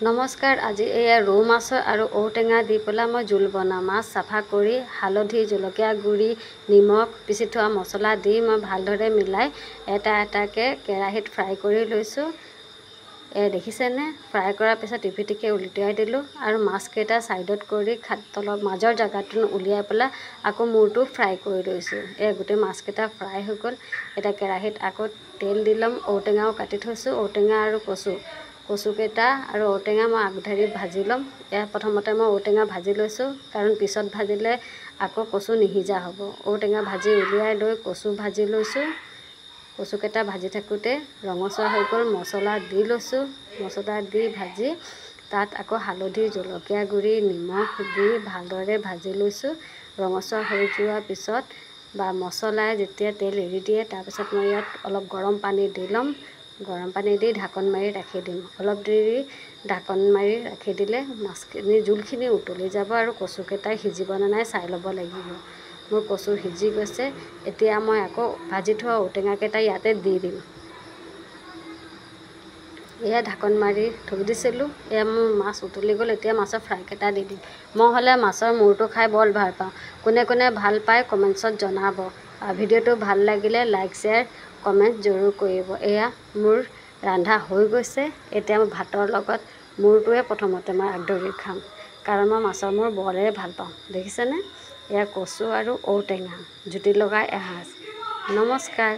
নমস্কাৰ। আজি এয়া ৰৌ মাছৰ আৰু ঔটেঙা দি পেলাই মই জোল বনাম। মাছ চাফা কৰি হালধি, জলকীয়া গুড়ি, নিমখ, পিচি থোৱা মছলা দি মই ভালদৰে মিলাই এটা এটাকৈ কেৰাহীত ফ্ৰাই কৰি লৈছোঁ। দেখিছেনে? ফ্ৰাই কৰাৰ পিছত টিপিটিকে উলটিয়াই দিলোঁ আৰু মাছকেইটা ছাইডত কৰি তলৰ মাজৰ জেগাটো উলিয়াই পেলাই আকৌ মূৰটো ফ্ৰাই কৰি লৈছোঁ। গোটেই মাছকেইটা ফ্ৰাই হৈ গ'ল। এতিয়া কেৰাহীত আকৌ তেল দি ল'ম। ঔটেঙাও কাটি থৈছোঁ, ঔটেঙা আৰু কচুকেইটা আৰু ঔটেঙা মই আগধৰি ভাজি ল'ম। প্ৰথমতে মই ঔটেঙা ভাজি লৈছোঁ, কাৰণ পিছত ভাজিলে আকৌ কচু নিসিজা হ'ব। ঔটেঙা ভাজি উলিয়াই লৈ কচু ভাজি লৈছোঁ। কচুকেইটা ভাজি থাকোঁতে ৰঙচুৱা হৈ গ'ল। মছলা দি লৈছোঁ। মছলা দি ভাজি তাত আকৌ হালধি, জলকীয়া গুড়ি, নিমখ দি ভালদৰে ভাজি লৈছোঁ। ৰঙচুৱা হৈ যোৱাৰ পিছত মছলাই যেতিয়া তেল এৰি দিয়ে, তাৰপিছত মই ইয়াত অলপ গৰম পানী দি ল'ম। গৰম পানী দি ঢাকন মাৰি ৰাখি দিম। অলপ দেৰি ঢাকন মাৰি ৰাখি দিলে মাছখিনি জোলখিনি উতলি যাব আৰু কচুকেইটা সিজিবনে নাই চাই ল'ব লাগিব। মোৰ কচু সিজি গৈছে। এতিয়া মই আকৌ ভাজি থোৱা ঔটেঙাকেইটা ইয়াতে দি দিম। ঢাকন মাৰি থৈ দিছিলোঁ। মোৰ মাছ উতলি গ'ল। এতিয়া মাছৰ ফ্ৰাইকেইটা দি দিম। মই হ'লে মাছৰ মূৰটো খাই বৰ ভাল পাওঁ। কোনে কোনে ভাল পায় কমেণ্টছত জনাব। ভিডিঅ'টো ভাল লাগিলে লাইক, শ্বেয়াৰ, কমেণ্ট জৰুৰ কৰিব। মোৰ ৰন্ধা হৈ গৈছে। এতিয়া মই ভাতৰ লগত মূৰটোৱে প্ৰথমতে মই আগধৰি খাম, কাৰণ মই মাছৰ মূৰ বৰেই ভাল পাওঁ। দেখিছেনে? কচু আৰু ঔটেঙা জুতি লগাই এসাঁজ। নমস্কাৰ।